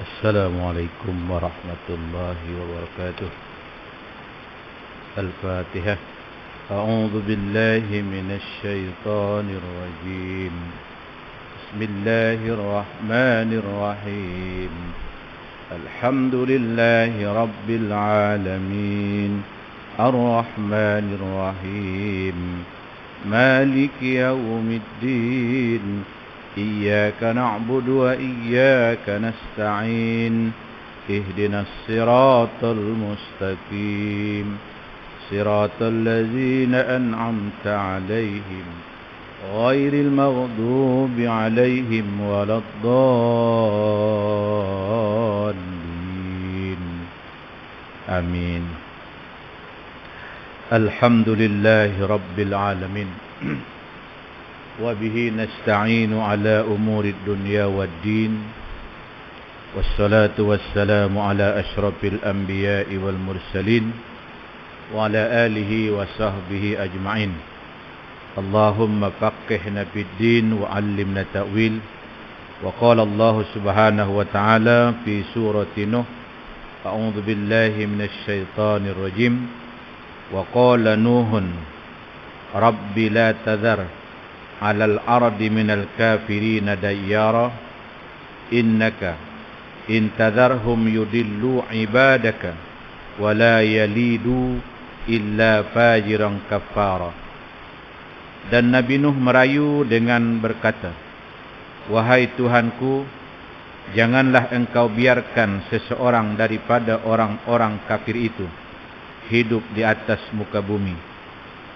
السلام عليكم ورحمة الله وبركاته. الفاتحة. أعوذ بالله من الشيطان الرجيم. بسم الله الرحمن الرحيم. الحمد لله رب العالمين الرحمن الرحيم مالك يوم الدين إياك نعبد وإياك نستعين اهدنا الصراط المستقيم صراط الذين أنعمت عليهم غير المغضوب عليهم ولا الضالين آمين. الحمد لله رب العالمين وبه نستعين على أمور الدنيا والدين والصلاة والسلام على أشرف الأنبياء والمرسلين وعلى آله وصحبه أجمعين. اللهم فقهنا في الدين وعلمنا تأويل. وقال الله سبحانه وتعالى في سورة نوح أعوذ بالله من الشيطان الرجيم وقال نوح رب لا تذر على الأرض من الكافرين ديارا إنك إن تذرهم يضلوا عبادك ولا يليدوا إلا فاجرا كفارا. Dan Nabi Nuh merayu dengan berkata, wahai Tuhanku, janganlah engkau biarkan seseorang daripada orang-orang kafir itu hidup di atas muka bumi.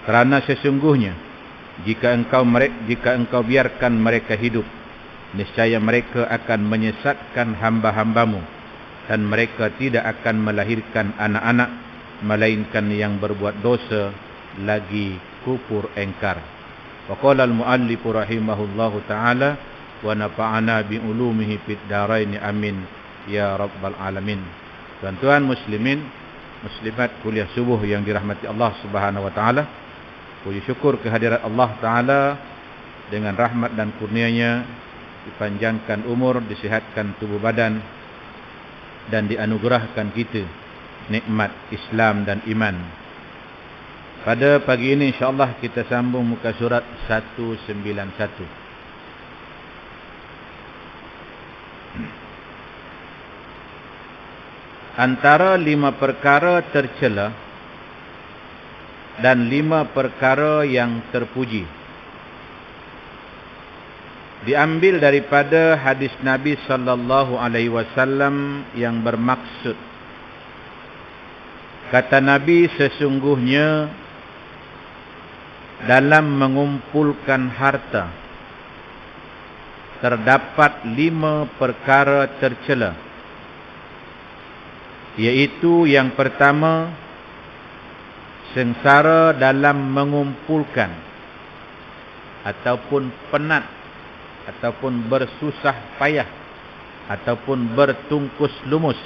Kerana sesungguhnya jika engkau biarkan mereka hidup, niscaya mereka akan menyesatkan hamba-hambamu, dan mereka tidak akan melahirkan anak-anak melainkan yang berbuat dosa lagi kufur engkar. Wa qala al-muallif rahimahullahu taala wa nafa'ana bi ulumihi fid dharain amin ya rabbal alamin. Tuan-tuan muslimin, muslimat kuliah subuh yang dirahmati Allah Subhanahu wa taala. Puji syukur kehadirat Allah Ta'ala dengan rahmat dan kurnia-Nya dipanjangkan umur, disihatkan tubuh badan dan dianugerahkan kita nikmat Islam dan iman. Pada pagi ini insya-Allah kita sambung muka surat 191. Antara 5 perkara tercela dan 5 perkara yang terpuji diambil daripada hadis Nabi sallallahu alaihi wasallam yang bermaksud, kata Nabi, sesungguhnya dalam mengumpulkan harta terdapat 5 perkara tercela, iaitu yang pertama, sengsara dalam mengumpulkan ataupun penat ataupun bersusah payah ataupun bertungkus lumus.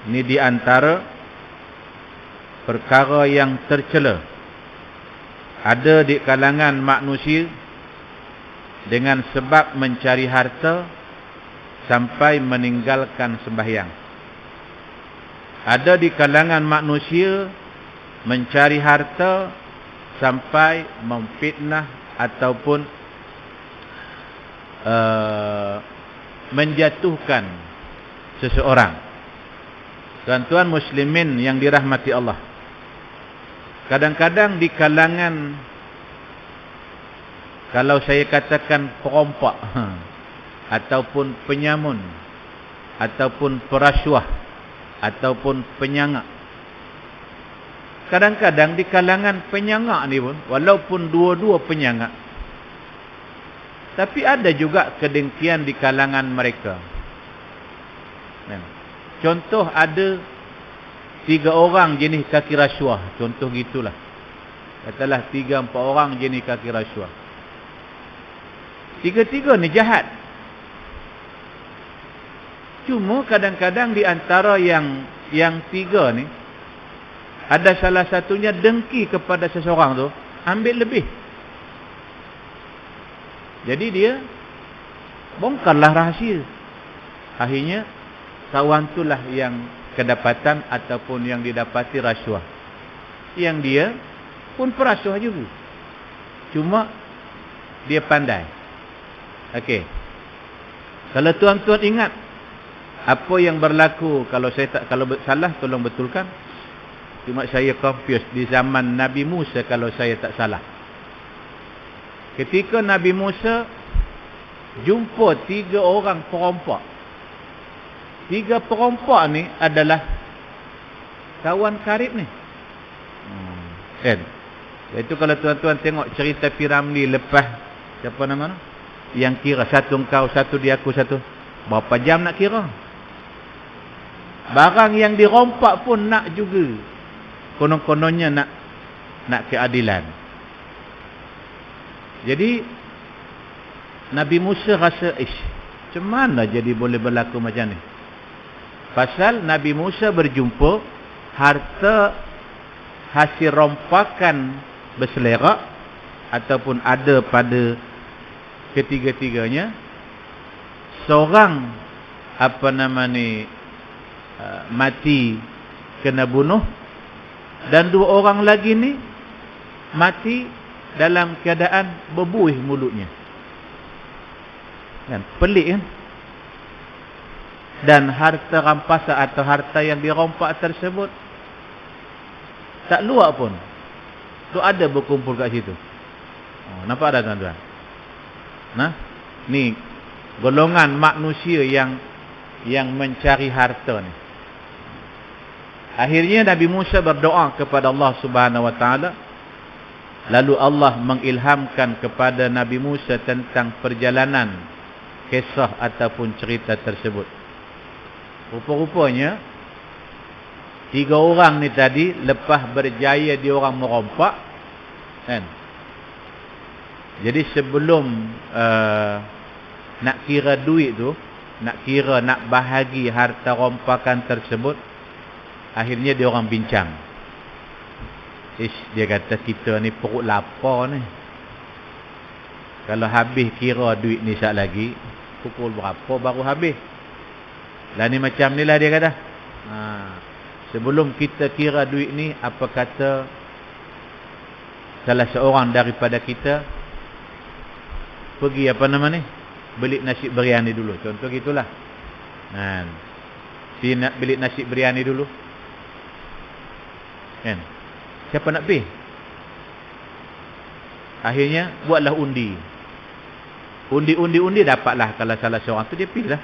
Ini di antara perkara yang tercela. Ada di kalangan manusia dengan sebab mencari harta sampai meninggalkan sembahyang. Ada di kalangan manusia mencari harta sampai memfitnah ataupun menjatuhkan seseorang. Tuan-tuan muslimin yang dirahmati Allah, kadang-kadang di kalangan, kalau saya katakan perompak ataupun penyamun ataupun perasuah ataupun penyangak, kadang-kadang di kalangan penyangak ni pun, walaupun dua-dua penyangak, tapi ada juga kedengkian di kalangan mereka. Contoh, ada 3 orang jenis kaki rasuah, contoh gitulah. Katalah 3-4 orang jenis kaki rasuah. 3 ni jahat. Cuma kadang-kadang di antara yang 3 ni, ada salah satunya dengki kepada seseorang tu, ambil lebih. Jadi dia bongkarlah rahsia. Akhirnya kawan itulah yang kedapatan ataupun yang didapati rasuah. Yang dia pun perasuah juga. Cuma dia pandai. Okey. Kalau tuan-tuan ingat apa yang berlaku, kalau salah tolong betulkan. Cuma saya confuse di zaman Nabi Musa kalau saya tak salah. Ketika Nabi Musa jumpa 3 orang perompak. 3 perompak ni adalah kawan karib ni. Kan? Itu kalau tuan-tuan tengok cerita Piramli lepas siapa nama tu? Yang kira satu engkau, satu dia, aku, satu. Berapa jam nak kira? Barang yang dirompak pun nak juga. Konon-kononnya nak keadilan. Jadi Nabi Musa rasa, macam mana jadi boleh berlaku macam ni? Pasal Nabi Musa berjumpa harta hasil rompakan berselerak ataupun ada pada ketiga-tiganya. Seorang mati kena bunuh, dan 2 orang lagi ni mati dalam keadaan berbuih mulutnya. Kan? Pelik kan? Dan harta rampasan atau harta yang dirompak tersebut tak luak pun. Tu ada berkumpul kat situ. Nampak tak tuan-tuan? Nah, ni golongan manusia yang mencari harta ni. Akhirnya Nabi Musa berdoa kepada Allah Subhanahu Wa Taala. Lalu Allah mengilhamkan kepada Nabi Musa tentang perjalanan kisah ataupun cerita tersebut. Rupa-rupanya 3 orang ni tadi lepas berjaya dia orang merompak, kan? Jadi sebelum nak kira duit tu, nak bahagi harta rompakan tersebut, akhirnya dia orang bincang. Dia kata kita ni perut lapar ni. Kalau habis kira duit ni sat lagi, pukul berapa baru habis? Lah ni macam ni lah dia kata. Sebelum kita kira duit ni, apa kata salah seorang daripada kita pergi beli nasi biryani dulu. Contoh gitulah. Dia nak beli nasi biryani dulu. Kan? Siapa nak pergi? Akhirnya buatlah undi. Undi dapatlah kalau salah seorang tu dia pergi lah.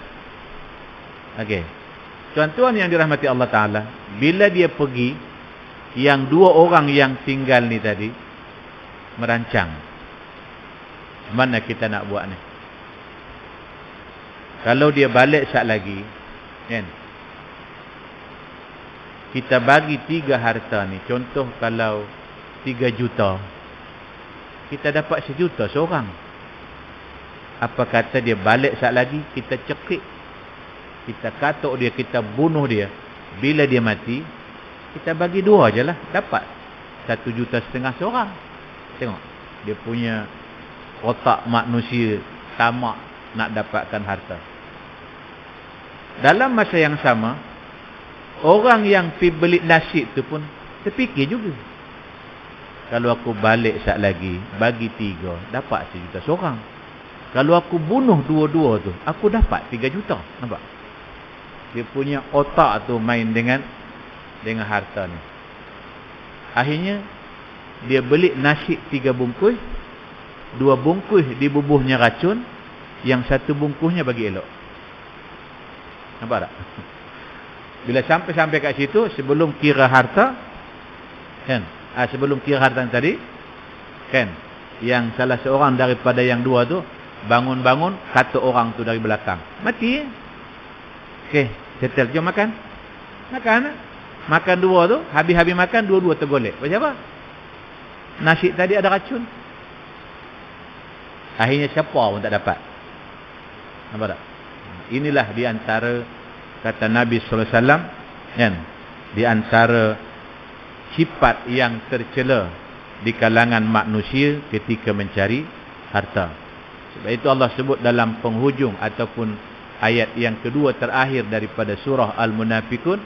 Okey. Tuan-tuan yang dirahmati Allah Ta'ala, bila dia pergi, yang 2 orang yang tinggal ni tadi merancang, mana kita nak buat ni? Kalau dia balik sat lagi, kan? Kita bagi 3 harta ni. Contoh kalau 3 juta, kita dapat 1 juta seorang. Apa kata dia balik sat lagi, kita cekik, kita katuk dia, kita bunuh dia. Bila dia mati, kita bagi 2 je lah, dapat 1,5 juta seorang. Tengok, dia punya otak manusia tamak nak dapatkan harta. Dalam masa yang sama, orang yang pergi beli nasi tu pun terfikir juga, kalau aku balik sat lagi, bagi 3, dapat 1 juta seorang. Kalau aku bunuh 2 tu, aku dapat 3 juta. Nampak? Dia punya otak tu main dengan harta ni. Akhirnya dia beli nasi 3 bungkus, 2 bungkus dibubuhnya racun, yang 1 bungkusnya bagi elok. Nampak tak? Bila sampai kat situ, sebelum kira harta, kan? Sebelum kira harta tadi, kan? Yang salah seorang daripada yang 2 tu bangun-bangun, kata orang tu dari belakang, mati. Okey, settle, jom makan. Makan 2 tu, habis-habis makan 2 tergolek. Macam apa? Nasi tadi ada racun. Akhirnya siapa pun tak dapat. Nampak tak? Inilah di antara, kata Nabi sallallahu alaihi wasallam, kan, di antara sifat yang tercela di kalangan manusia ketika mencari harta. Sebab itu Allah sebut dalam penghujung ataupun ayat yang kedua terakhir daripada surah Al-Munafiqun,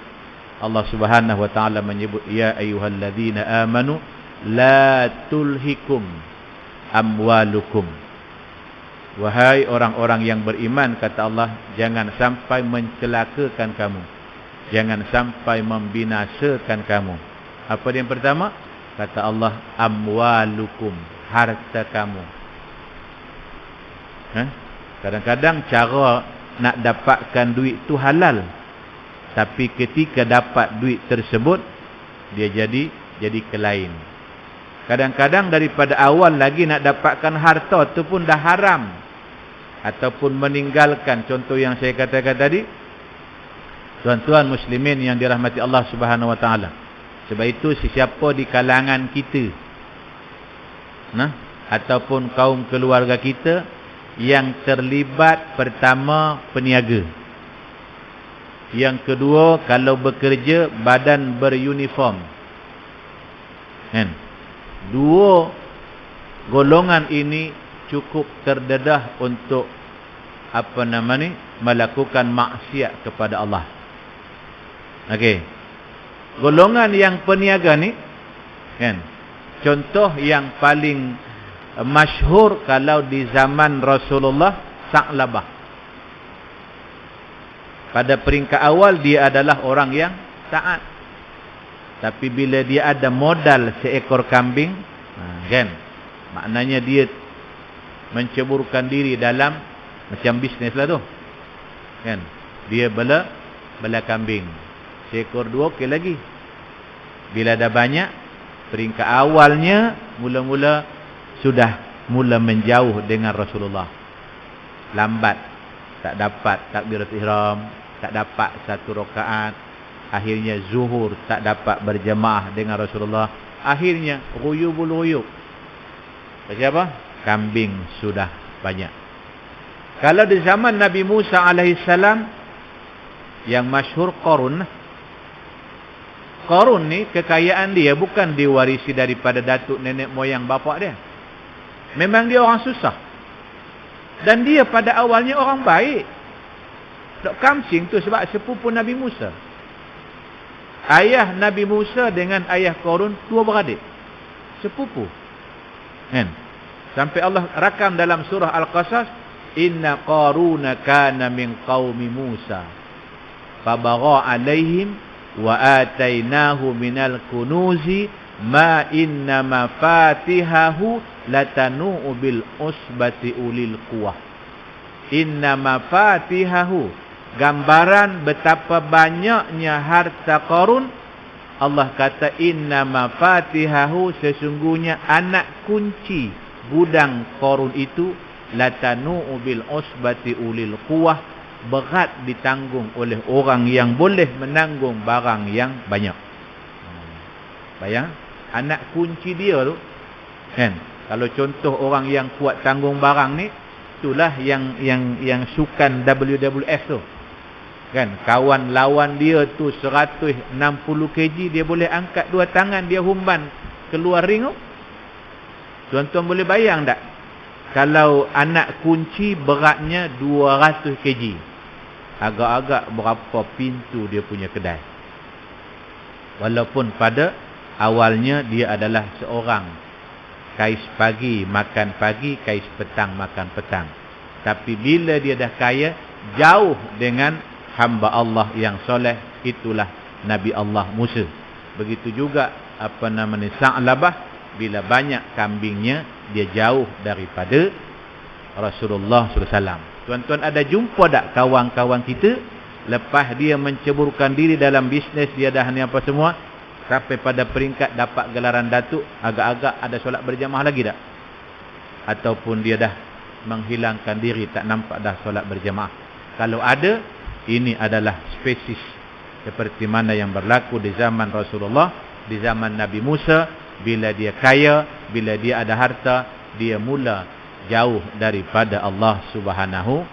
Allah Subhanahu wa taala menyebut, ya ayyuhalladzina amanu la tulhikum amwalukum. Wahai orang-orang yang beriman, kata Allah, jangan sampai mencelakakan kamu, jangan sampai membinasakan kamu. Apa yang pertama? Kata Allah, amwalukum, harta kamu. Kadang-kadang cara nak dapatkan duit tu halal, tapi ketika dapat duit tersebut, dia jadi kelain. Kadang-kadang daripada awal lagi nak dapatkan harta tu pun dah haram, ataupun meninggalkan. Contoh yang saya katakan tadi, tuan-tuan muslimin yang dirahmati Allah Subhanahu wa taala. Sebab itu sesiapa di kalangan kita, ataupun kaum keluarga kita yang terlibat, pertama peniaga, yang kedua kalau bekerja badan beruniform, dua golongan ini cukup terdedah untuk melakukan maksiat kepada Allah. Okey. Golongan yang peniaga ni, contoh yang paling masyhur kalau di zaman Rasulullah, Sa'labah. Pada peringkat awal dia adalah orang yang taat. Tapi bila dia ada modal seekor kambing, maknanya dia menceburkan diri dalam macam bisnes lah tu. Dia bela kambing. Seekor dua, okey lagi. Bila dah banyak, peringkat awalnya mula-mula sudah mula menjauh dengan Rasulullah. Lambat, tak dapat takbiratul ihram, tak dapat satu rakaat. Akhirnya zuhur tak dapat berjemaah dengan Rasulullah. Akhirnya ruyubul ruyub. Pasal apa? Kambing sudah banyak. Kalau di zaman Nabi Musa alaihissalam, yang masyhur Qarun. Qarun ni kekayaan dia bukan diwarisi daripada datuk nenek moyang bapak dia. Memang dia orang susah. Dan dia pada awalnya orang baik. Dok Kamsing tu sebab sepupu Nabi Musa. Ayah Nabi Musa dengan ayah Qarun dua beradik, sepupu. Sampai Allah rakam dalam surah Al-Qasas, inna Qaruna kana min qaumi Musa fabagha alaihim wa atainahu minal kunuzi ma inna mafatihahu latanu bil usbati ulil quwah. Inna mafatihahu, gambaran betapa banyaknya harta Qarun. Allah kata inna mafatihahu, sesungguhnya anak kunci gudang Qarun itu latanu bil usbati ulil quwah, berat ditanggung oleh orang yang boleh menanggung barang yang banyak. Bayang, anak kunci dia tu, kalau contoh orang yang kuat tanggung barang ni, itulah yang sukan WWF tu. Kawan lawan dia tu 160 kg, dia boleh angkat dua tangan, dia humban keluar ring tu. Tuan-tuan boleh bayang tak? Kalau anak kunci beratnya 200 kg, agak-agak berapa pintu dia punya kedai. Walaupun pada awalnya dia adalah seorang kais pagi makan pagi, kais petang makan petang. Tapi bila dia dah kaya, jauh dengan hamba Allah yang soleh, itulah Nabi Allah Musa. Begitu juga Sa'labah, bila banyak kambingnya, dia jauh daripada Rasulullah SAW. Tuan-tuan ada jumpa tak kawan-kawan kita, lepas dia menceburkan diri dalam bisnes dia dah ni apa semua, sampai pada peringkat dapat gelaran datuk, agak-agak ada solat berjamaah lagi tak? Ataupun dia dah menghilangkan diri, tak nampak dah solat berjamaah? Kalau ada, ini adalah spesies seperti mana yang berlaku di zaman Rasulullah, di zaman Nabi Musa. Bila dia kaya, bila dia ada harta, dia mula jauh daripada Allah Subhanahu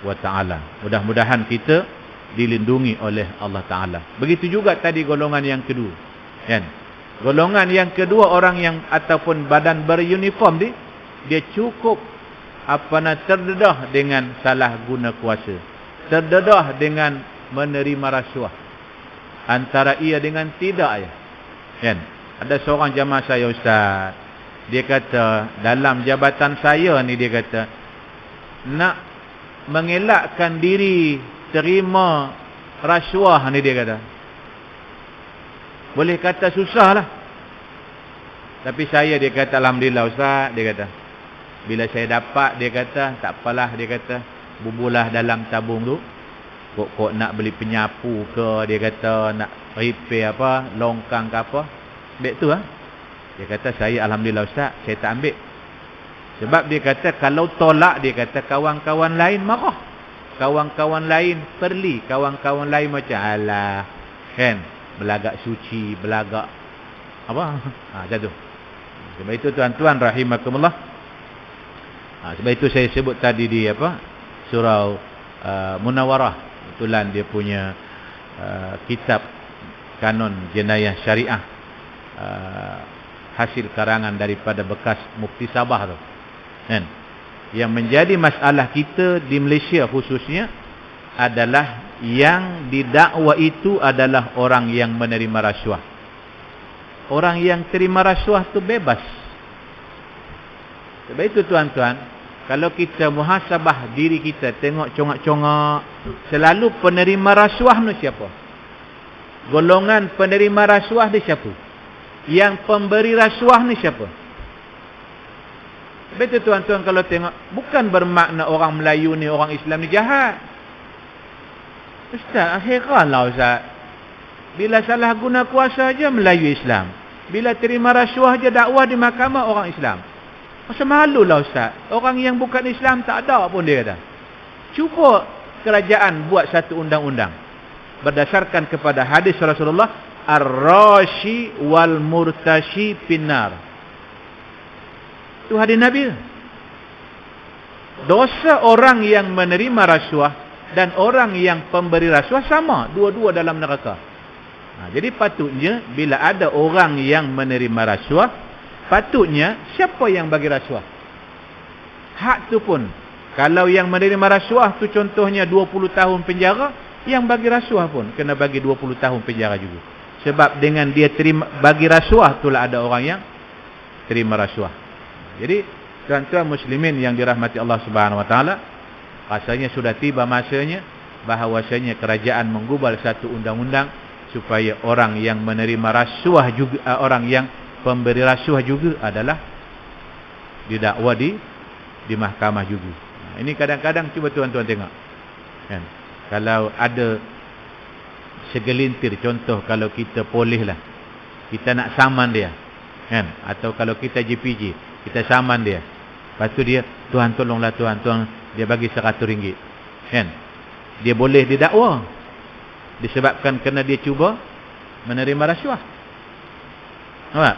wa ta'ala. Mudah-mudahan kita dilindungi oleh Allah Ta'ala. Begitu juga tadi golongan yang kedua. Golongan yang kedua, orang yang ataupun badan beruniform ni, dia cukup terdedah dengan salah guna kuasa. terdedah dengan menerima rasuah. Antara ia dengan tidak ya. Kan? Ada seorang jamaah saya ustaz. Dia kata dalam jabatan saya ni, dia kata nak mengelakkan diri terima rasuah ni, dia kata boleh kata susah lah. Tapi saya, dia kata alhamdulillah ustaz, dia kata bila saya dapat, dia kata tak apalah, dia kata bubulah dalam tabung tu. Kok nak beli penyapu ke, dia kata nak repair apa, longkang ke apa, ambil tu lah. Dia kata saya alhamdulillah ustaz, saya tak ambil. Sebab dia kata kalau tolak, dia kata kawan-kawan lain marah, kawan-kawan lain perli, kawan-kawan lain macam alah kan, belagak suci, belagak apa, macam tu. Sebab itu tuan-tuan rahimakumullah, sebab itu saya sebut tadi di apa, surau Munawarah. Kebetulan dia punya kitab kanon jenayah syariah, hasil karangan daripada bekas Mufti Sabah tu kan. Yang menjadi masalah kita di Malaysia khususnya adalah yang didakwa itu adalah orang yang menerima rasuah. Orang yang terima rasuah tu bebas. Sebab itu tuan-tuan, kalau kita muhasabah diri kita, tengok congak-congak, selalu penerima rasuah ni siapa? Golongan penerima rasuah ni siapa? Yang pemberi rasuah ni siapa? Sebab itu tuan-tuan, kalau tengok, bukan bermakna orang Melayu ni, orang Islam ni jahat. Ustaz, heranlah ustaz. Bila salah guna kuasa aja Melayu Islam. Bila terima rasuah aja dakwah di mahkamah orang Islam. Masa malulah ustaz. Orang yang bukan Islam tak ada pun dia kata. Cuba kerajaan buat satu undang-undang berdasarkan kepada hadis Rasulullah, ar-rashi wal murtashi finnar. Itu hadis Nabi. Dosa orang yang menerima rasuah dan orang yang pemberi rasuah sama, dua-dua dalam neraka. Jadi patutnya bila ada orang yang menerima rasuah, patutnya siapa yang bagi rasuah? Hak tu pun, kalau yang menerima rasuah tu contohnya 20 tahun penjara, yang bagi rasuah pun kena bagi 20 tahun penjara juga. Sebab dengan dia terima bagi rasuah, itulah ada orang yang terima rasuah. Jadi tuan-tuan muslimin yang dirahmati Allah Subhanahu Wa Taala, rasanya sudah tiba masanya bahawasanya kerajaan menggubal satu undang-undang supaya orang yang menerima rasuah juga, orang yang pemberi rasuah juga adalah didakwa di mahkamah juga. Ini kadang-kadang cuba tuan-tuan tengok kan, kalau ada segelintir contoh, kalau kita polis lah, kita nak saman dia kan, atau kalau kita JPJ, kita saman dia, lepas tu dia, Tuhan tolonglah Tuhan, dia bagi RM100 kan, dia boleh didakwa disebabkan kerana dia cuba menerima rasuah. Nampak?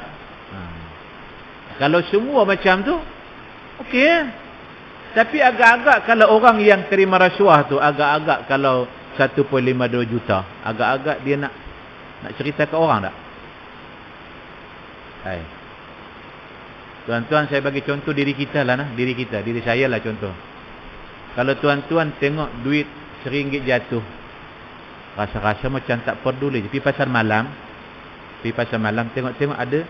Kalau semua macam tu okey. Tapi agak-agak kalau orang yang terima rasuah tu, agak-agak kalau 1.52 juta, agak-agak dia nak cerita ke orang tak? Hai. Tuan-tuan, saya bagi contoh diri kita lah nah, diri saya lah contoh. Kalau tuan-tuan tengok duit RM1 jatuh, rasa-rasa macam tak peduli je. Pergi pasar malam, tengok-tengok ada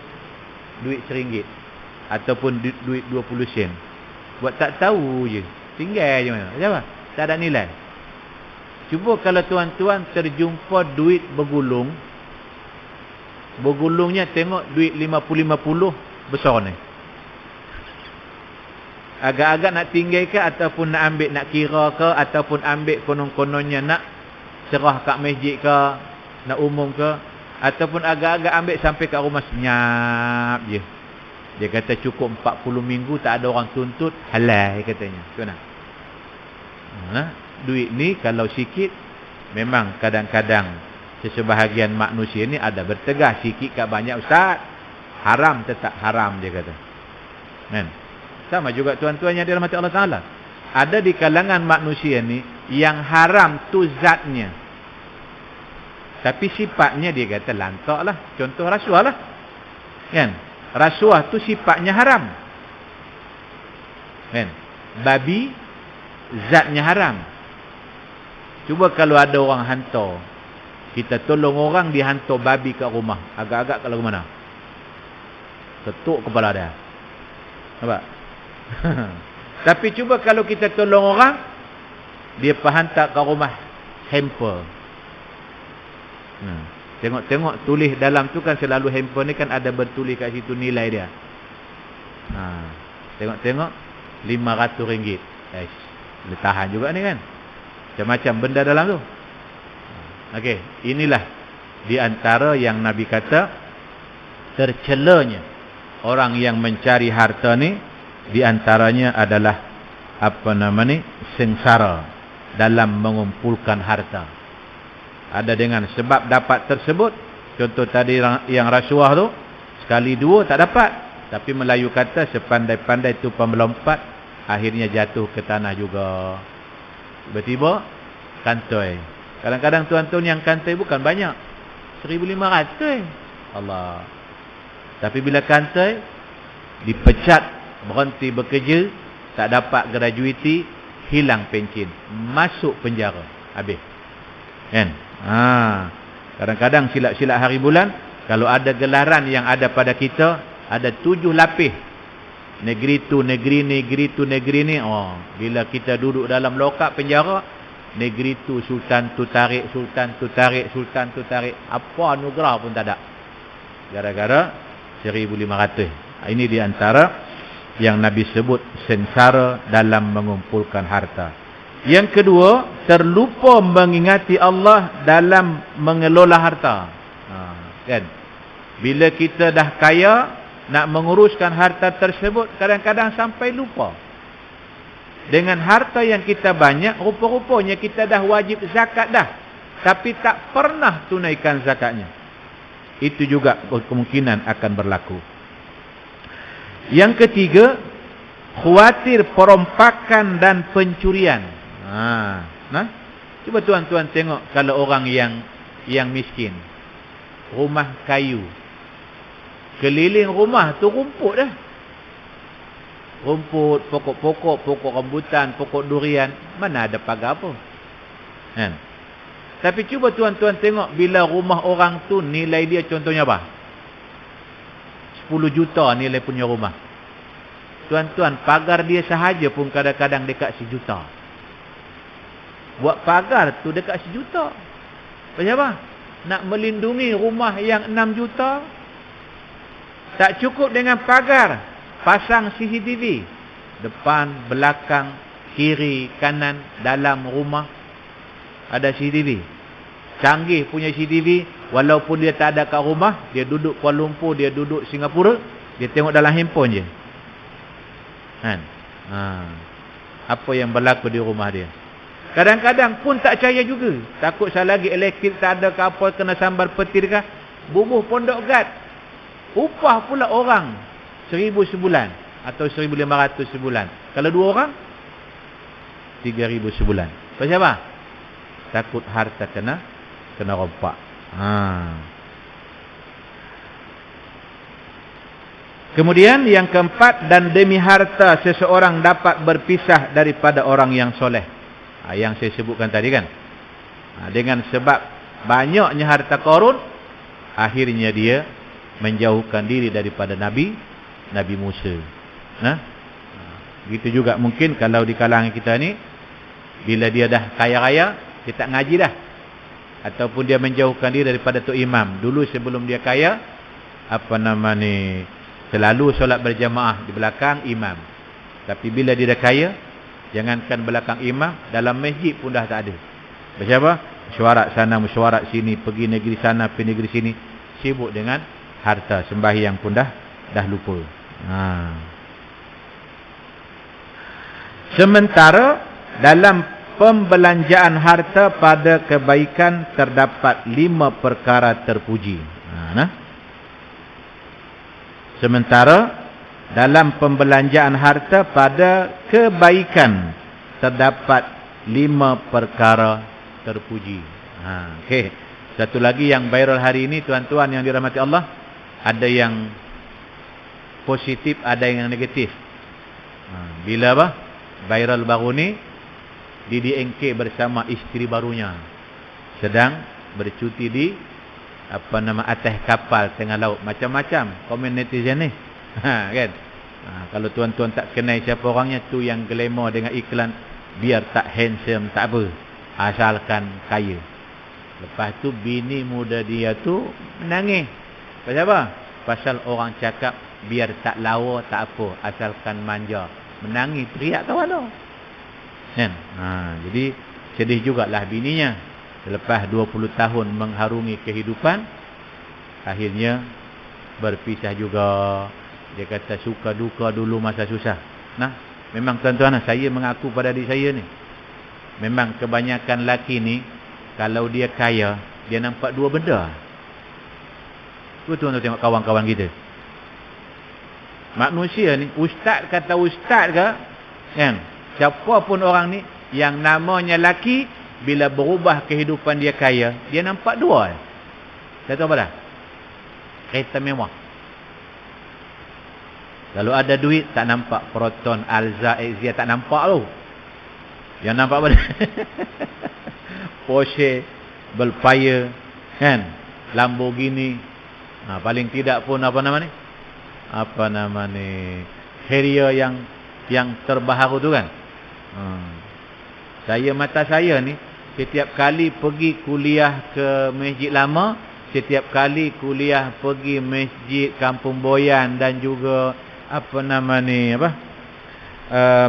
duit RM1 ataupun duit 20 sen. Buat tak tahu je, tinggal je mana. Macam apa? Tak ada nilai. Cuba kalau tuan-tuan terjumpa duit bergulung, bergulungnya tengok duit 50-50 besar ni. Agak-agak nak tinggal ke, ataupun nak ambil, nak kira ke, ataupun ambil konon-kononnya nak serah kat masjid ke, nak umum ke, ataupun agak-agak ambil sampai kat rumah senyap je. Dia kata cukup 40 minggu tak ada orang tuntut, halal katanya. Duit ni kalau sikit, memang kadang-kadang sesebahagian manusia ni ada bertegah, sikit kat banyak ustaz, haram tetap haram dia kata. Kan? Sama juga tuan-tuan yang dirahmati Allah Ta'ala. Ada di kalangan manusia ni yang haram tu zatnya, tapi sifatnya dia kata lantak lah. Contoh rasuah lah kan, rasuah tu sifatnya haram kan, babi zatnya haram, Cuba kalau ada orang hantar, kita tolong orang dihantar babi kat rumah. Agak-agak kalau mana? Ketuk kepala dia. Nampak? Tapi cuba kalau kita tolong orang, dia hantar kat rumah hamper. Tengok tulis dalam tu kan selalu hamper ni kan ada bertulis kat situ nilai dia. Tengok RM500. Boleh tahan juga ni kan. Macam-macam benda dalam tu. Okey, inilah di antara yang Nabi kata tercelanya orang yang mencari harta ni, di antaranya adalah sengsara dalam mengumpulkan harta. Ada dengan sebab dapat tersebut. Contoh tadi yang rasuah tu, sekali dua tak dapat, tapi Melayu kata sepandai-pandai tu pemelompat, akhirnya jatuh ke tanah juga. Tiba-tiba kantoi. Kadang-kadang tuan-tuan yang kantoi bukan banyak, 1,500. Allah. Tapi bila kantoi, dipecat, berhenti bekerja, tak dapat gratuiti, hilang pencen, masuk penjara, habis. Kan? Kadang-kadang silap-silap hari bulan, kalau ada gelaran yang ada pada kita, ada 7 lapis. Negeri tu, negeri ni, negeri tu, negeri ni. Bila kita duduk dalam lokap penjara, negeri tu sultan tu tarik, sultan tu tarik, sultan tu tarik. Apa anugerah pun tak ada. Gara-gara 1,500. Ini di antara yang Nabi sebut sengsara dalam mengumpulkan harta. Yang kedua, terlupa mengingati Allah dalam mengelola harta. Kan? Bila kita dah kaya, nak menguruskan harta tersebut, kadang-kadang sampai lupa. Dengan harta yang kita banyak, rupa-rupanya kita dah wajib zakat dah, tapi tak pernah tunaikan zakatnya. Itu juga kemungkinan akan berlaku. Yang ketiga, khawatir perompakan dan pencurian. Cuba tuan-tuan tengok kalau orang yang miskin, rumah kayu, keliling rumah tu rumput dah. Rumput, pokok-pokok, pokok rambutan, pokok durian, mana ada pagar apa. Kan? Tapi cuba tuan-tuan tengok bila rumah orang tu nilai dia contohnya apa? 10 juta nilai punya rumah. Tuan-tuan, pagar dia sahaja pun kadang-kadang dekat 1 juta. Buat pagar tu dekat 1 juta. Pasal apa? Nak melindungi rumah yang 6 juta. Tak cukup dengan pagar, pasang CCTV depan, belakang, kiri, kanan, dalam rumah ada CCTV. Canggih punya CCTV, walaupun dia tak ada kat rumah, dia duduk Kuala Lumpur, dia duduk Singapura, dia tengok dalam handphone je. Kan? Apa yang berlaku di rumah dia. Kadang-kadang pun tak percaya juga. Takut salah lagi elektrik tak ada ke apa, kena sambar petir ke, bubuh pondok gad. Upah pula orang 1,000 sebulan atau 1,500 sebulan. Kalau 2 orang 3,000 sebulan. Pasal apa? Takut harta kena rompak. Kemudian yang keempat, dan demi harta seseorang dapat berpisah daripada orang yang soleh. Yang saya sebutkan tadi kan. Dengan sebab banyaknya harta Qarun, akhirnya dia menjauhkan diri daripada Nabi Musa. Begitu juga mungkin kalau di kalangan kita ni, bila dia dah kaya raya, dia tak ngaji dah. Ataupun dia menjauhkan diri daripada Tok Imam. Dulu sebelum dia kaya, selalu solat berjamaah di belakang imam. Tapi bila dia dah kaya, jangankan belakang imam, dalam masjid pun dah tak ada. Macam apa? Mesyuarat sana, mesyuarat sini, pergi negeri sana, pergi negeri sini. Sibuk dengan harta, sembahyang pun dah lupa. Sementara dalam pembelanjaan harta pada kebaikan terdapat 5 perkara terpuji. Sementara dalam pembelanjaan harta pada kebaikan terdapat 5 perkara terpuji. Okey. Satu lagi yang viral hari ini, tuan-tuan yang dirahmati Allah, ada yang positif, ada yang negatif. Bila viral baru ni, DDNK bersama isteri barunya sedang bercuti di atas kapal tengah laut. Macam-macam komen netizen ni. Kan? Kalau tuan-tuan tak kenal siapa orangnya, tu yang glamour dengan iklan, biar tak handsome tak apa, asalkan kaya. Lepas tu bini muda dia tu menangis. Pasal apa? Pasal orang cakap biar tak lawa tak apa, asalkan manja. Menangis teriak kawan tu. Kan? Jadi sedih jugalah bininya. Selepas 20 tahun mengharungi kehidupan, akhirnya berpisah juga. Dia kata suka duka dulu masa susah. Nah, memang tuan-tuan, saya mengaku pada adik saya ni, memang kebanyakan lelaki ni, kalau dia kaya, dia nampak dua benda. Tuan-tuan tengok kawan-kawan kita. Manusia ni, ustaz kata ustaz ke, kan? Siapa pun orang ni, yang namanya lelaki, bila berubah kehidupan dia kaya, dia nampak dua. Saya tahu apa dah? Kereta mewah. Kalau ada duit, tak nampak Proton, Alza, Exia, tak nampak tu. Yang nampak apa dah? Porsche, Belfire, kan? Lamborghini. Paling tidak pun apa nama ni? Harrier yang terbaharu tu kan? Mata saya ni, setiap kali pergi kuliah ke masjid lama, setiap kali kuliah pergi masjid Kampung Boyan dan juga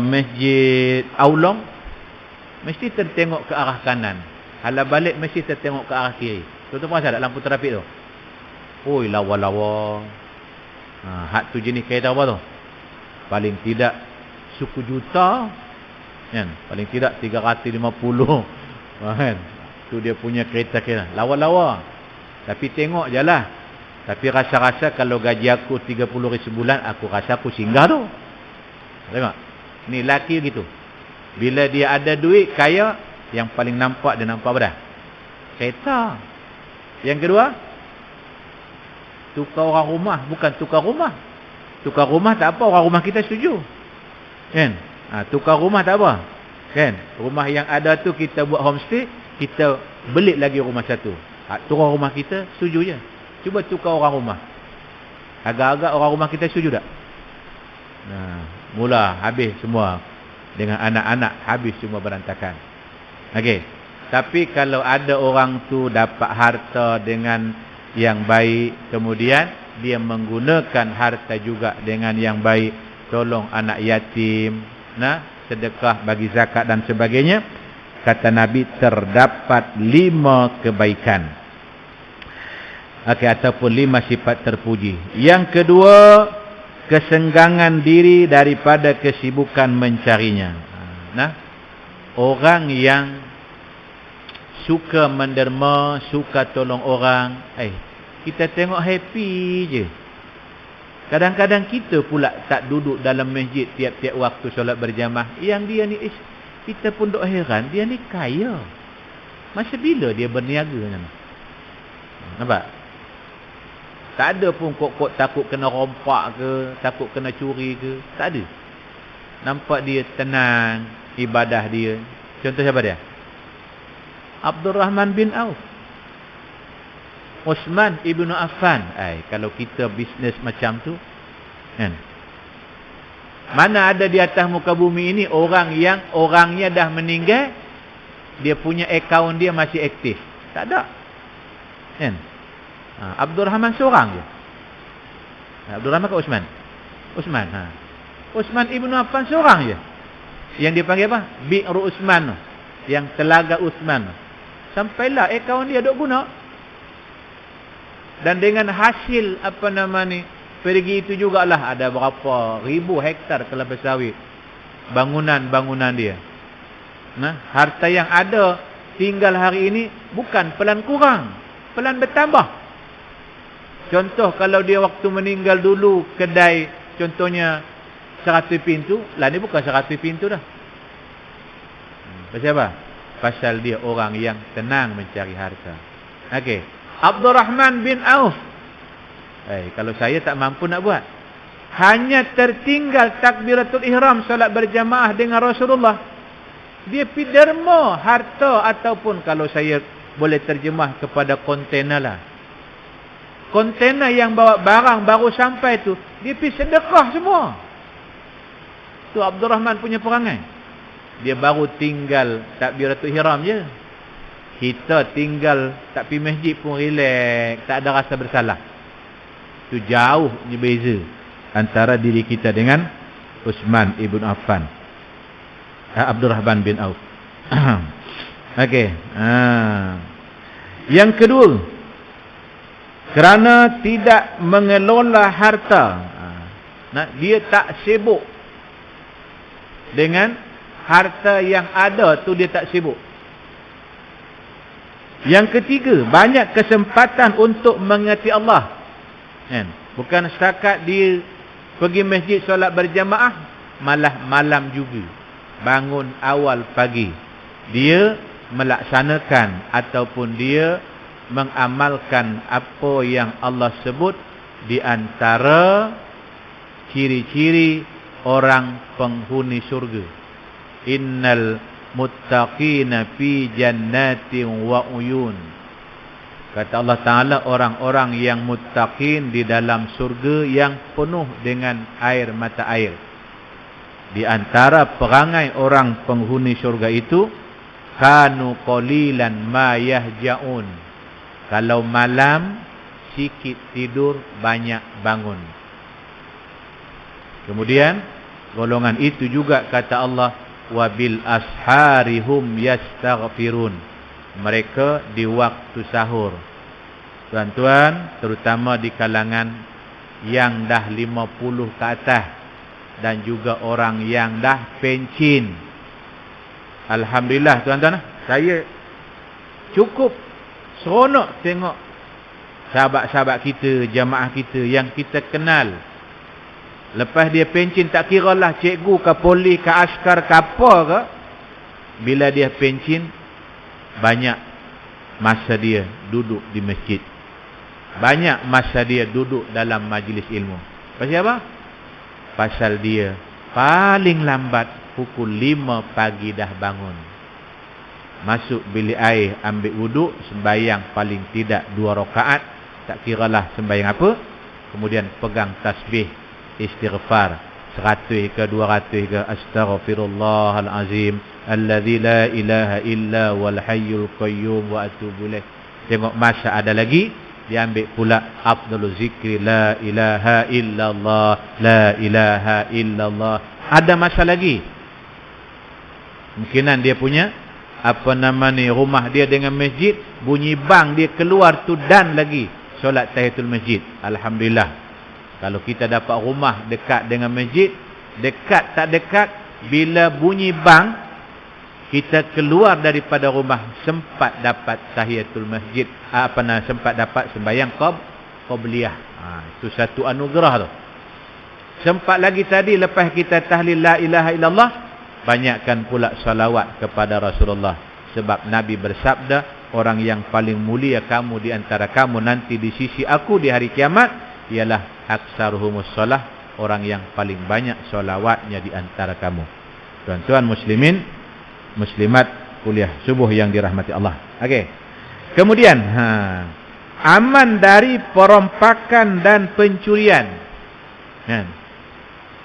masjid Aulong, mesti tertengok ke arah kanan. Hala balik mesti tertengok ke arah kiri. Tuan-tuan perasan tak lampu trafik tu? Oi, lawa-lawa. Hak tu jenis kereta apa tu? Paling tidak suku juta, kan? Paling tidak 350. Kan? Tu dia punya kereta. Lawa-lawa. Tapi tengok je lah. Tapi rasa-rasa kalau gaji aku 30,000 sebulan, aku rasa aku singgah tu. Tengok. Ni lelaki gitu. Bila dia ada duit, kaya, yang paling nampak dia nampak apa dah? Kereta. Yang kedua, tukar orang rumah. Bukan tukar rumah. Tukar rumah tak apa, orang rumah kita setuju. Kan? Tukar rumah tak apa. Kan? Rumah yang ada tu kita buat homestay, kita belik lagi rumah satu. Tukar rumah kita, setuju je. Cuba tukar orang rumah. Agak-agak orang rumah kita setuju tak? Mula habis semua. Dengan anak-anak habis semua berantakan. Okey. Tapi kalau ada orang tu dapat harta dengan yang baik, kemudian dia menggunakan harta juga dengan yang baik, tolong anak yatim, sedekah, bagi zakat dan sebagainya, kata Nabi terdapat 5 kebaikan. Ataupun 5 sifat terpuji. Yang kedua, kesenggangan diri daripada kesibukan mencarinya. Orang yang suka menderma, suka tolong orang, kita tengok happy je. Kadang-kadang kita pula tak duduk dalam masjid tiap-tiap waktu solat berjamaah. Yang dia ni, kita pun duk heran, dia ni kaya. Masa bila dia berniaga? Nampak? Tak ada pun kok takut kena rompak ke, takut kena curi ke. Tak ada. Nampak dia tenang, ibadah dia. Contoh siapa dia? Abdul Rahman bin Auf. Osman ibnu Affan. Kalau kita bisnes macam tu, kan? Mana ada di atas muka bumi ini orang yang orangnya dah meninggal, dia punya akaun dia masih aktif? Tak ada. Kan? Abdul Rahman seorang je. Abdul Rahman ke Osman? Osman. Osman ibnu Affan seorang je. Yang dia panggil apa? Bi'ru Usman. Yang telaga Usman. Sampailah akaun dia duk guna. Dan dengan hasil pergi itu jugalah ada berapa ribu hektar kelapa sawit. Bangunan-bangunan dia. Harta yang ada tinggal hari ini bukan pelan kurang, pelan bertambah. Contoh kalau dia waktu meninggal dulu kedai contohnya 100 pintu, lah ni bukan 100 pintu dah. Pasal apa? Pasal dia orang yang tenang mencari harta. Okey. Abdul Rahman bin Auf. Kalau saya tak mampu nak buat. Hanya tertinggal takbiratul ihram solat berjamaah dengan Rasulullah. Dia pi derma harta, ataupun kalau saya boleh terjemah kepada kontainer lah. Kontainer yang bawa barang baru sampai tu, dia pi sedekah semua. Tu Abdul Rahman punya perangai. Dia baru tinggal takbiratul ihram je. Kita tinggal tak pi masjid pun relax, tak ada rasa bersalah. Tu jauh je beza antara diri kita dengan Uthman ibn Affan, Abdul Rahman bin Auf. Okey. Yang kedua, kerana tidak mengelola harta. Dia tak sibuk dengan harta yang ada tu, dia tak sibuk. Yang ketiga, banyak kesempatan untuk mengerti Allah. Bukan setakat dia pergi masjid solat berjamaah, malah malam juga. Bangun awal pagi, dia melaksanakan ataupun dia mengamalkan apa yang Allah sebut di antara ciri-ciri orang penghuni surga. Innal muttaqina fi jannatin wa uyun. Kata Allah Ta'ala, orang-orang yang muttaqin di dalam surga yang penuh dengan air mata air. Di antara perangai orang penghuni surga itu, kanu qalilan ma yahja'un. Kalau malam sikit tidur, banyak bangun. Kemudian golongan itu juga kata Allah, wabil asharihum yastaghfirun. Mereka di waktu sahur. Tuan-tuan, terutama di kalangan yang dah 50 ke atas dan juga orang yang dah pencin. Alhamdulillah tuan-tuan, saya cukup seronok tengok sahabat-sahabat kita, jamaah kita yang kita kenal. Lepas dia pencin, tak kira lah cikgu ke polis ke askar ke apa ke, bila dia pencin, banyak masa dia duduk di masjid, banyak masa dia duduk dalam majlis ilmu. Pasal apa? Pasal dia paling lambat pukul 5 pagi dah bangun, masuk bilik air, ambil wuduk, sembahyang paling tidak 2 rakaat, tak kiralah sembahyang apa, kemudian pegang tasbih, istighfar 100 ke 200 ke, astaghfirullahal azim alladzi la ilaha illa wal hayyul qayyum wa atubu ilaih. Tengok masa ada lagi, dia ambil pula afdaluz zikri la ilaha illallah, la ilaha illallah. Ada masa lagi. Mungkinan dia punya apa nama ni, rumah dia dengan masjid, bunyi bang dia keluar tu dan lagi solat tahiyatul masjid. Alhamdulillah. Kalau kita dapat rumah dekat dengan masjid, dekat tak dekat, bila bunyi bang, kita keluar daripada rumah, sempat dapat tahiyatul masjid, sempat dapat sembahyang qabliyah. Itu satu anugerah tu. Sempat lagi tadi, lepas kita tahlil la ilaha illallah, banyakkan pula salawat kepada Rasulullah. Sebab Nabi bersabda, orang yang paling mulia kamu di antara kamu nanti di sisi aku di hari kiamat ialah aksaruhumus shalah, orang yang paling banyak solawatnya di antara kamu. Tuan-tuan muslimin, muslimat kuliah subuh yang dirahmati Allah. Okey. Kemudian, aman dari perompakan dan pencurian.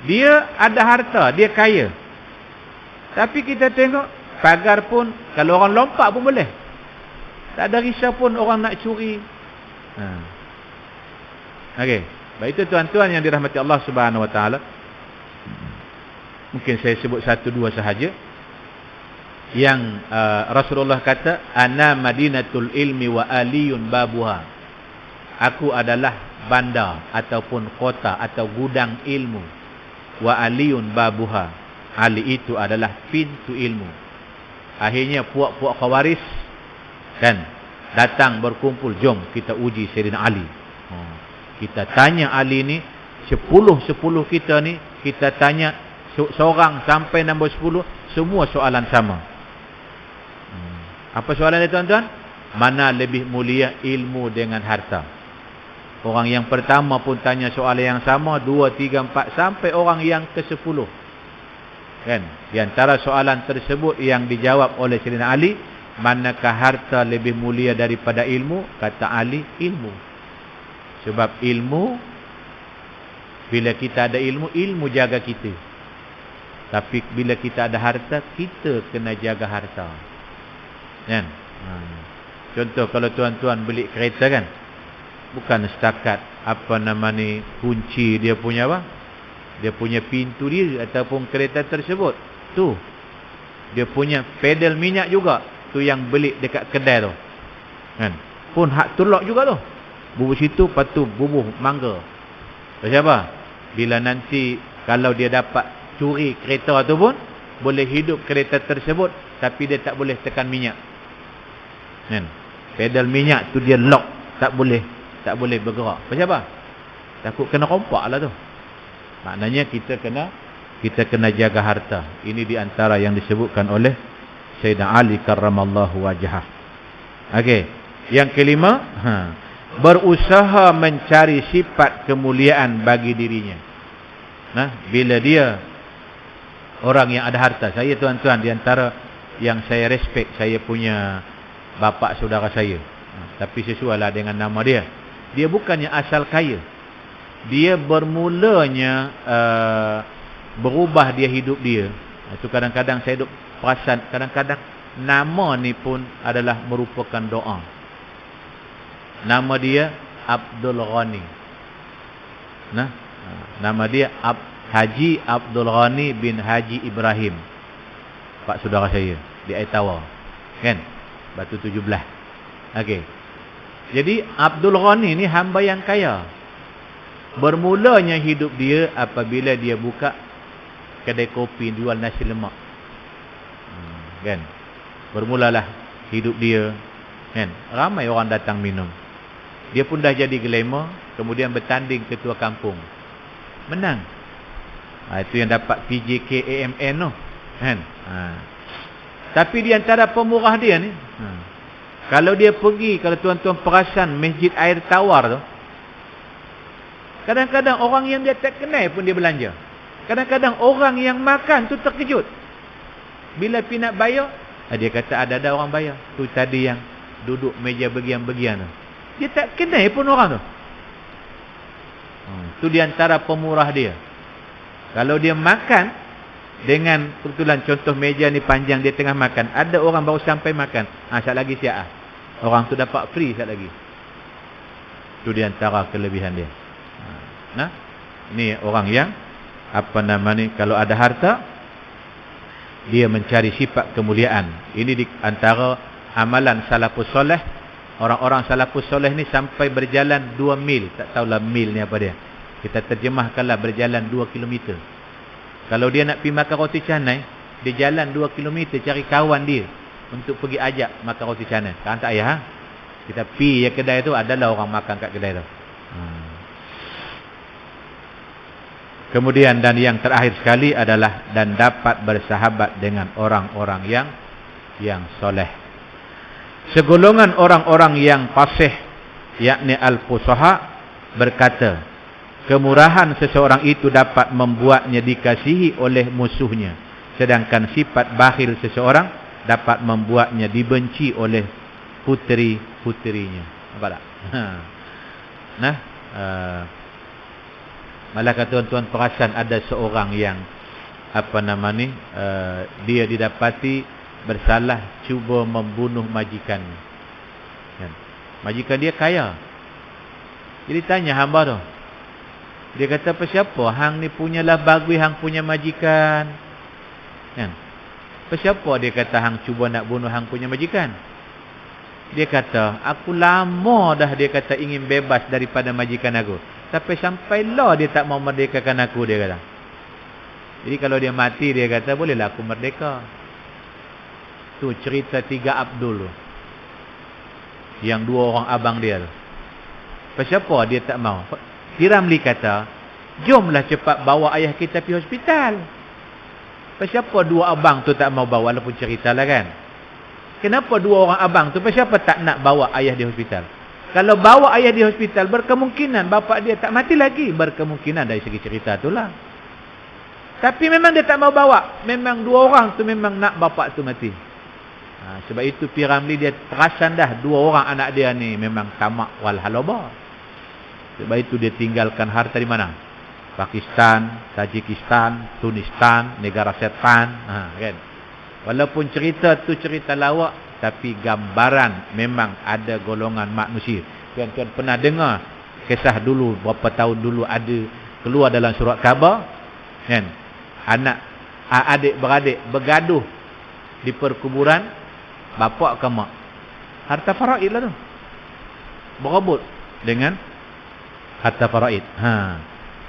Dia ada harta, dia kaya. Tapi kita tengok, pagar pun kalau orang lompat pun boleh. Tak ada risau pun orang nak curi. Okey. Baik, itu tuan-tuan yang dirahmati Allah Subhanahu Wa Taala. Mungkin saya sebut 1-2 sahaja. Yang Rasulullah kata, ana madinatul ilmi wa aliyun babuha. Aku adalah bandar ataupun kota atau gudang ilmu. Wa aliyun babuha. Ali itu adalah pintu ilmu. Akhirnya puak-puak khawaris kan datang berkumpul, jom kita uji Sayyidina Ali. Kita tanya Ali ni, 10 kita ni, kita tanya seorang sampai nombor 10, semua soalan sama. Apa soalan dia tuan-tuan? Mana lebih mulia ilmu dengan harta? Orang yang pertama pun tanya soalan yang sama, 2, 3, 4, sampai orang yang ke-10. Kan? Di antara soalan tersebut yang dijawab oleh Sayyidina Ali, manakah harta lebih mulia daripada ilmu? Kata Ali, ilmu. Sebab ilmu, bila kita ada ilmu, ilmu jaga kita. Tapi bila kita ada harta, kita kena jaga harta. Kan? Contoh kalau tuan-tuan beli kereta kan, bukan setakat apa nama ni, kunci dia punya apa, dia punya pintu dia ataupun kereta tersebut tu, dia punya pedal minyak juga tu yang beli dekat kedai tu kan, pun hak tolak juga tu, bubuh situ patu bubuh mangga. Pasal apa? Bila nanti kalau dia dapat curi kereta tu pun boleh hidup kereta tersebut, tapi dia tak boleh tekan minyak kan, pedal minyak tu dia lock, tak boleh bergerak. Pasal apa? Takut kena rompak lah tu. Maknanya kita kena jaga harta. Ini di antara yang disebutkan oleh Sayyidina Ali karramallahu wajhah. Okey. Yang kelima, berusaha mencari sifat kemuliaan bagi dirinya. Nah, bila dia orang yang ada harta, saya tuan-tuan di antara yang saya respect, saya punya bapa saudara saya. Tapi sesuailah dengan nama dia. Dia bukannya asal kaya. Dia bermulanya berubah dia hidup dia. Itu kadang-kadang saya duk perasan, kadang-kadang nama ni pun adalah merupakan doa. Nama dia Abdul Ghani. Nah, nama dia Haji Abdul Ghani bin Haji Ibrahim. Pak saudara saya di Aitawa. Kan? Batu 17. Okey. Jadi Abdul Ghani ni hamba yang kaya. Bermulanya hidup dia apabila dia buka kedai kopi jual nasi lemak. Kan? Bermulalah hidup dia. Kan? Ramai orang datang minum. Dia pun dah jadi glamour, kemudian bertanding ketua kampung. Menang. Itu yang dapat PJK AMN tu. Kan? Tapi di antara pemurah dia ni, kalau dia pergi, kalau tuan-tuan perasan masjid air tawar tu, kadang-kadang orang yang dia tak kenal pun dia belanja. Kadang-kadang orang yang makan tu terkejut. Bila pergi nak bayar, dia kata ada orang bayar. Tu tadi yang duduk meja bagian-bagian tu. Dia tak kenal pun orang tu. Tu di antara pemurah dia. Kalau dia makan dengan kebetulan contoh meja ni panjang, dia tengah makan, ada orang baru sampai makan, sekejap lagi siap. Orang tu dapat free sekejap lagi. Tu di antara kelebihan dia. Nah, ni orang yang apa nama ni, kalau ada harta dia mencari sifat kemuliaan. Ini di antara amalan salafus soleh. Orang-orang salafus soleh ni sampai berjalan 2 mil, tak tahulah mil ni apa dia. Kita terjemahkanlah berjalan 2 kilometer. Kalau dia nak pergi makan roti canai, dia jalan 2 kilometer cari kawan dia untuk pergi ajak makan roti canai. Kan tak payah. Kita pergi ke kedai tu, adalah orang makan kat kedai tu. Kemudian dan yang terakhir sekali adalah dan dapat bersahabat dengan orang-orang yang soleh. Segolongan orang-orang yang fasih, yakni al-fusaha, berkata, kemurahan seseorang itu dapat membuatnya dikasihi oleh musuhnya, sedangkan sifat bakhil seseorang dapat membuatnya dibenci oleh puteri-puterinya. Nampak tak? Nah, malah kata tuan-tuan perasan ada seorang yang apa nama ni, dia didapati bersalah cuba membunuh majikan. Kan? Majikan dia kaya. Jadi tanya hamba tu. Dia kata, apa siapa? Hang ni punyalah bagui hang punya majikan. Kan? Apa siapa? Dia kata, hang cuba nak bunuh hang punya majikan. Dia kata, aku lama dah, dia kata, ingin bebas daripada majikan aku. Tapi sampailah dia tak mau merdekakan aku, dia kata. Jadi kalau dia mati, dia kata, bolehlah aku merdeka. Tu cerita 3 Abdul tu. Yang 2 orang abang dia tu. Apa siapa dia tak mau? Hiramli kata, jomlah cepat bawa ayah kita pergi hospital. Apa siapa 2 abang tu tak mau bawa, walaupun ceritalah kan. Kenapa 2 orang abang tu, apa siapa tak nak bawa ayah di hospital? Kalau bawa ayah di hospital, berkemungkinan bapak dia tak mati lagi. Berkemungkinan dari segi cerita itulah. Tapi memang dia tak mau bawa. Memang 2 orang tu memang nak bapa tu mati. Sebab itu P. Ramli dia perasan dah 2 orang anak dia ni memang tamak wal halaba. Sebab itu dia tinggalkan harta di mana? Pakistan, Tajikistan, Tunistan, negara setan. Kan? Walaupun cerita tu cerita lawak, tapi gambaran memang ada golongan manusia. Tuan-tuan pernah dengar kisah dulu, berapa tahun dulu ada keluar dalam surat khabar, kan? Anak adik-beradik bergaduh di perkuburan, bapak ke mak. Harta faraid lah tu. Berebut dengan harta faraid.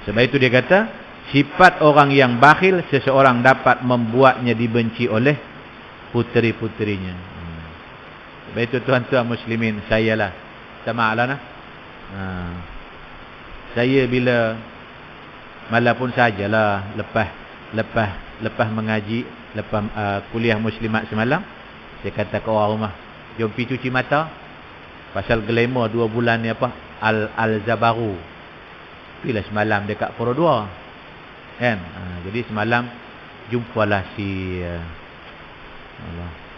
Sebab itu dia kata, sifat orang yang bakhil, seseorang dapat membuatnya dibenci oleh puteri-puterinya. Sebab itu tuan-tuan muslimin, saya lah sama lah nah. Saya bila malam pun sajalah lepas mengaji, lepas kuliah muslimat semalam, saya kata ke orang rumah, jom pergi cuci mata. Pasal glamour 2 bulan ni apa? Al-Zabaru. Pergilah semalam dekat Pura 2. Kan? Jadi semalam jumpalah si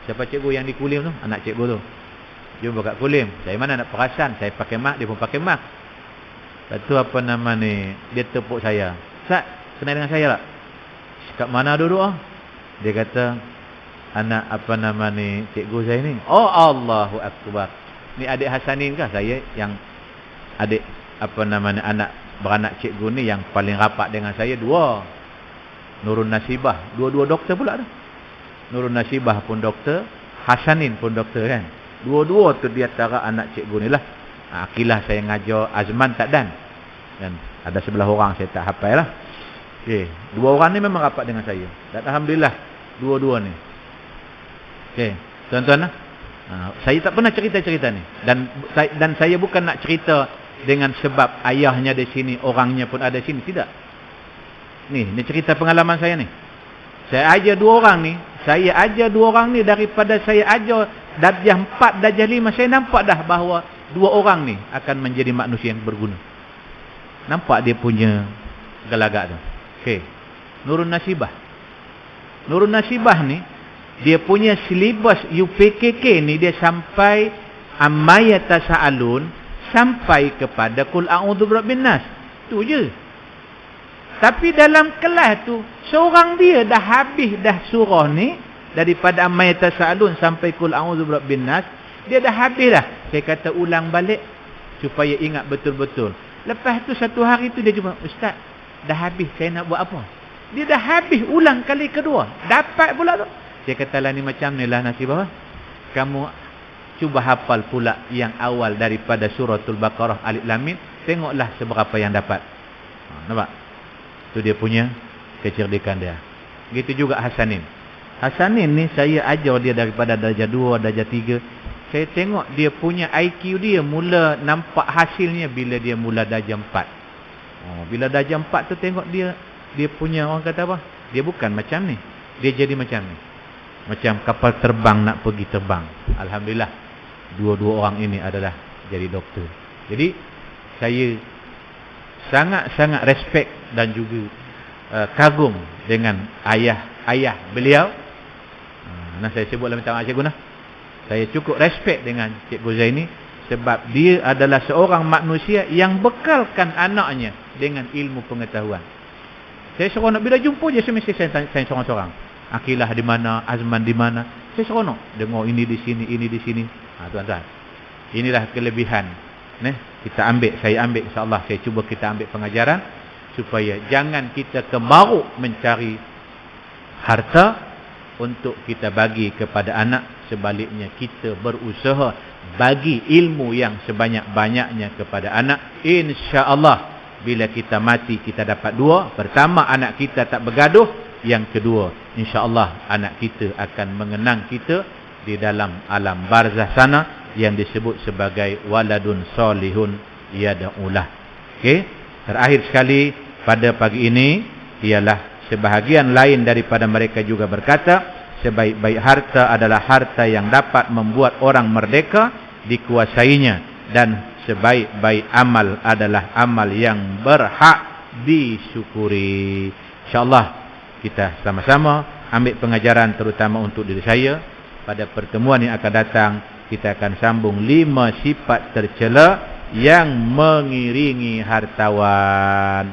siapa cikgu yang di Kulim tu? Anak cikgu tu. Jumpa kat Kulim. Saya mana nak perasan, saya pakai mak, dia pun pakai mak. Lepas tu apa nama ni, dia tepuk saya. Ustaz, kenal dengan saya tak? Kat mana duduk? Dia kata, anak apa nama ni, cikgu saya ni. Oh, Allahu Akbar. Ni adik Hasanin kah? Saya yang adik apa nama ni, anak beranak cikgu ni yang paling rapat dengan saya 2. Nurun Nasibah, 2 doktor pula tu. Nurun Nasibah pun doktor, Hasanin pun doktor kan. 2 tu dia antara anak cikgu ni lah. Akilah saya ngajar, Azman tak dan. Dan ada sebelah orang saya tak hafal lah. Okey, 2 orang ni memang rapat dengan saya. Dan alhamdulillah 2 ni. Okey, tuan-tuan lah. Saya tak pernah cerita-cerita ni. Dan saya bukan nak cerita dengan sebab ayahnya di sini, orangnya pun ada di sini, tidak. Ni cerita pengalaman saya ni. Saya ajar 2 orang ni. Saya ajar 2 orang ni daripada saya ajar darjah 4, darjah 5. Saya nampak dah bahawa 2 orang ni akan menjadi manusia yang berguna. Nampak dia punya gelagak tu. Okey. Nurun Nasibah. Nurun Nasibah ni, dia punya silibus UPKK ni, dia sampai amma yatasaalun, sampai kepada qul a'udzu birabbin nas. Tu je. Tapi dalam kelas tu, seorang dia dah habis dah surah ni, daripada amma yatasaalun sampai qul a'udzu birabbin nas, dia dah habis dah. Saya kata ulang balik supaya ingat betul-betul. Lepas tu satu hari tu dia jumpa, Ustaz, dah habis, saya nak buat apa? Dia dah habis ulang kali kedua. Dapat pula tu. Saya kata lah, ni macam ni lah Nasibah. Kamu cuba hafal pula yang awal daripada suratul Baqarah Alif Lam Mim. Tengoklah seberapa yang dapat. Nampak? Tu dia punya kecerdikan dia. Begitu juga Hasanin. Hasanin ni saya ajar dia daripada darjah 2, darjah 3. Saya tengok dia punya IQ dia mula nampak hasilnya bila dia mula darjah 4. Bila darjah 4 tu tengok dia punya, orang kata apa? Dia bukan macam ni. Dia jadi macam ni. Macam kapal terbang nak pergi terbang. Alhamdulillah. 2 orang ini adalah jadi doktor. Jadi saya sangat-sangat respect dan juga kagum dengan ayah beliau. Saya sebutlah minta maaf cikgu nah. Saya cukup respect dengan Cikgu Zaini sebab dia adalah seorang manusia yang bekalkan anaknya dengan ilmu pengetahuan. Saya seronok bila jumpa je semesti saya seorang-seorang. Akilah di mana, Azman di mana. Saya seronok dengar ini di sini, ini di sini. Tuan-tuan. Inilah kelebihan. Kita ambil, saya ambil insya-Allah, saya cuba kita ambil pengajaran supaya jangan kita kemaruk mencari harta untuk kita bagi kepada anak. Sebaliknya kita berusaha bagi ilmu yang sebanyak-banyaknya kepada anak. InsyaAllah bila kita mati kita dapat 2. Pertama, anak kita tak bergaduh. Yang kedua, insyaAllah anak kita akan mengenang kita di dalam alam barzah sana yang disebut sebagai waladun solihun yada'ulah. Okey. Terakhir sekali pada pagi ini ialah sebahagian lain daripada mereka juga berkata, sebaik-baik harta adalah harta yang dapat membuat orang merdeka dikuasainya, dan sebaik-baik amal adalah amal yang berhak disyukuri. InsyaAllah kita sama-sama ambil pengajaran terutama untuk diri saya. Pada pertemuan yang akan datang kita akan sambung 5 sifat tercela yang mengiringi hartawan.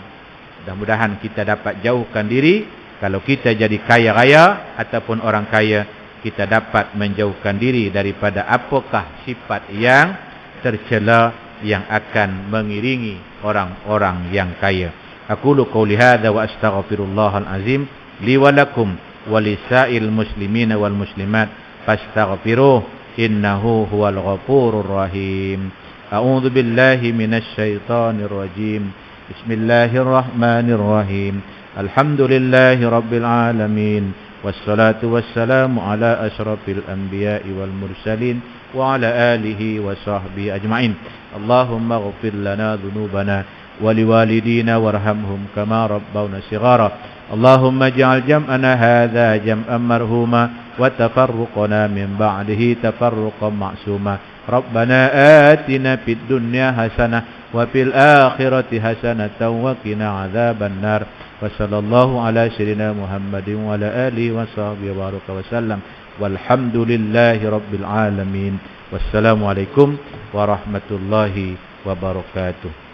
Mudah-mudahan kita dapat jauhkan diri. Kalau kita jadi kaya raya ataupun orang kaya, kita dapat menjauhkan diri daripada apakah sifat yang tercela yang akan mengiringi orang-orang yang kaya. Aqulu qouli hadza wa astaghfirullahal azim li wa lakum wa lisa'il muslimin wal muslimat fastaghfiruh innahu huwal ghafurur rahim. A'udzu billahi minasy syaithanir rajim. Bismillahirrahmanirrahim. Alhamdulillahi rabbil alamin. Wassalatu wassalamu ala asyrafil anbiya'i wal mursalin wa ala alihi wa sahbihi ajma'in. Allahumma ighfir lana dhunubana wa liwalidina warhamhum kama rabbawna shighara. Allahumma ij'al jam'ana hadha jam'an marhuma wa tafarruqana min ba'dihi tafarruqan ma'suma. Rabbana atina fid dunya hasanah wa fil akhirati hasanatan wa qina adzaban nar. Wa sallallahu ala sayyidina Muhammadin wa ala alihi wa sahbihi wa baraka wa sallam. Walhamdulillahi rabbil alamin. Wassalamualaikum warahmatullahi wabarakatuh.